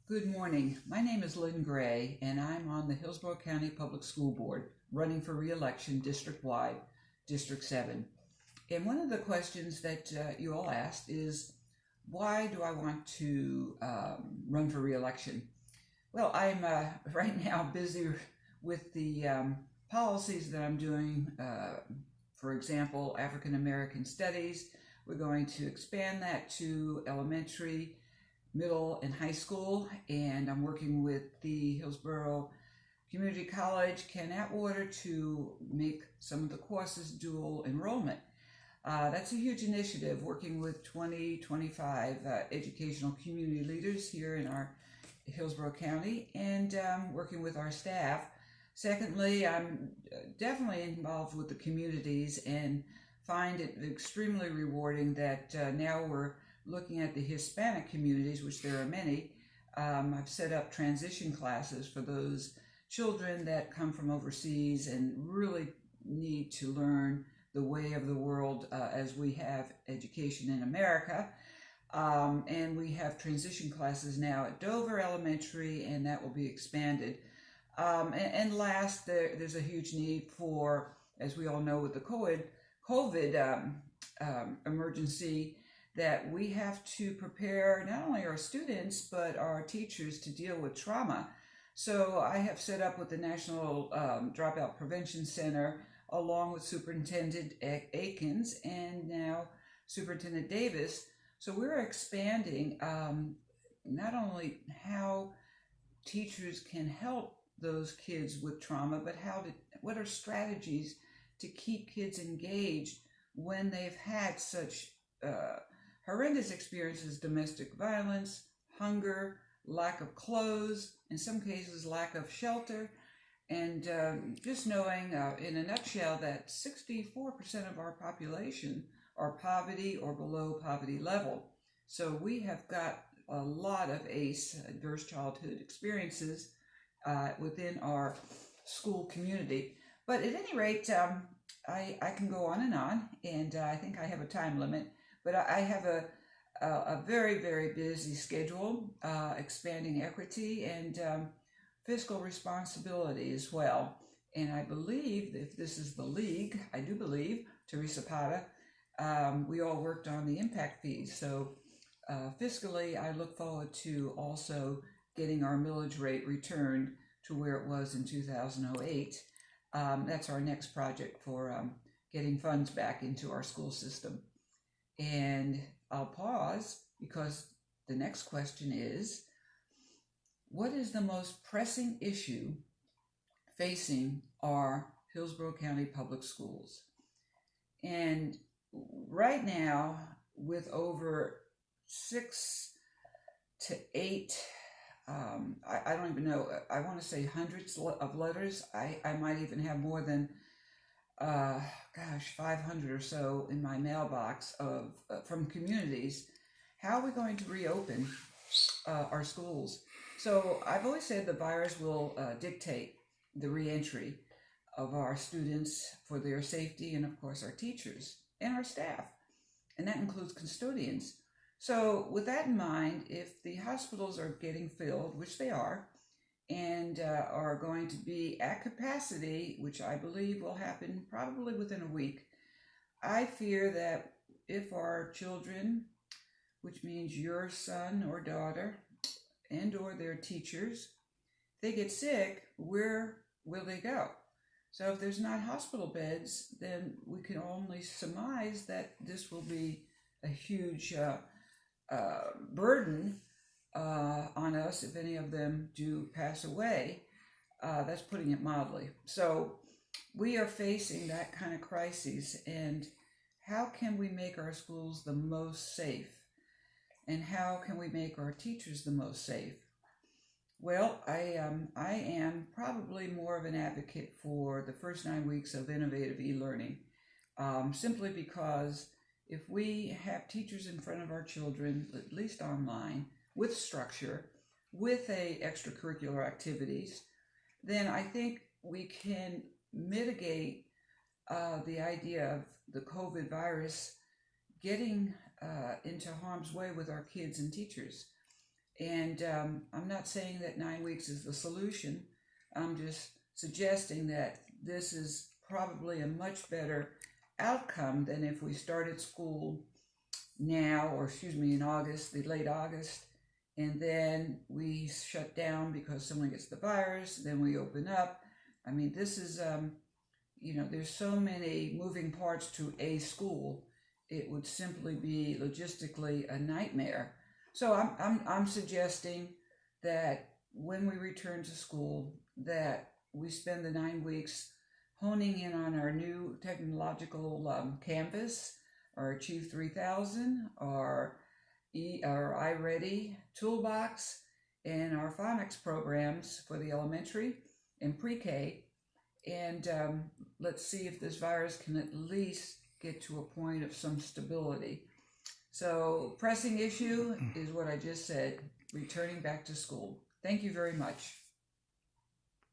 Good morning. My name is Lynn Gray, and I'm on the Hillsborough County Public School Board, running for re-election district-wide, District 7. And one of the questions that you all asked is, why do I want to run for re-election? Well, I'm right now busy with the policies that I'm doing. For example, African American Studies. We're going to expand that to elementary, middle, and high school, and I'm working with the Hillsborough Community College, Ken Atwater, to make some of the courses dual enrollment. That's a huge initiative, working with 25 educational community leaders here in our Hillsborough County, and working with our staff. Secondly, I'm definitely involved with the communities and find it extremely rewarding that now we're looking at the Hispanic communities, which there are many. I've set up transition classes for those children that come from overseas and really need to learn the way of the world as we have education in America. And we have transition classes now at Dover Elementary, and that will be expanded. And last, there's a huge need for, as we all know with the COVID emergency, that we have to prepare not only our students, but our teachers to deal with trauma. So I have set up with the National Dropout Prevention Center, along with Superintendent Akins and now Superintendent Davis. So we're expanding not only how teachers can help those kids with trauma, but what are strategies to keep kids engaged when they've had such horrendous experiences: domestic violence, hunger, lack of clothes, in some cases lack of shelter, and just knowing in a nutshell that 64% of our population are poverty or below poverty level. So we have got a lot of ACE, adverse childhood experiences, within our school community. But at any rate, I can go on, and I think I have a time limit. But I have a very, very busy schedule, expanding equity and fiscal responsibility as well. And I believe, if this is the league, I do believe, Teresa Pata, we all worked on the impact fees. So fiscally, I look forward to also getting our millage rate returned to where it was in 2008. That's our next project for getting funds back into our school system. And I'll pause because the next question is, what is the most pressing issue facing our Hillsborough County Public Schools? And right now, with over 6 to 8, I don't even know, I want to say hundreds of letters. I might even have more than 500 or so in my mailbox from communities. How are we going to reopen our schools? So I've always said the virus will dictate the reentry of our students for their safety, and of course our teachers and our staff, and that includes custodians. So with that in mind, if the hospitals are getting filled, which they are, and are going to be at capacity, which I believe will happen probably within a week, I fear that if our children, which means your son or daughter and or their teachers, they get sick, where will they go? So if there's not hospital beds, then we can only surmise that this will be a huge burden on us if any of them do pass away. That's putting it mildly. So we are facing that kind of crisis, and how can we make our schools the most safe? And how can we make our teachers the most safe? Well, I am probably more of an advocate for the first 9 weeks of innovative e-learning, simply because if we have teachers in front of our children, at least online, with structure, with extracurricular activities, then I think we can mitigate the idea of the COVID virus getting into harm's way with our kids and teachers. And I'm not saying that 9 weeks is the solution. I'm just suggesting that this is probably a much better outcome than if we started school now, or excuse me, in August, the late August, and then we shut down because someone gets the virus, then we open up. I mean, this is, there's so many moving parts to a school. It would simply be logistically a nightmare. So I'm suggesting that when we return to school, that we spend the 9 weeks honing in on our new technological Canvas, our Achieve 3000, our iReady toolbox, and our phonics programs for the elementary and pre-K. And let's see if this virus can at least get to a point of some stability. So pressing issue is what I just said, returning back to school. Thank you very much.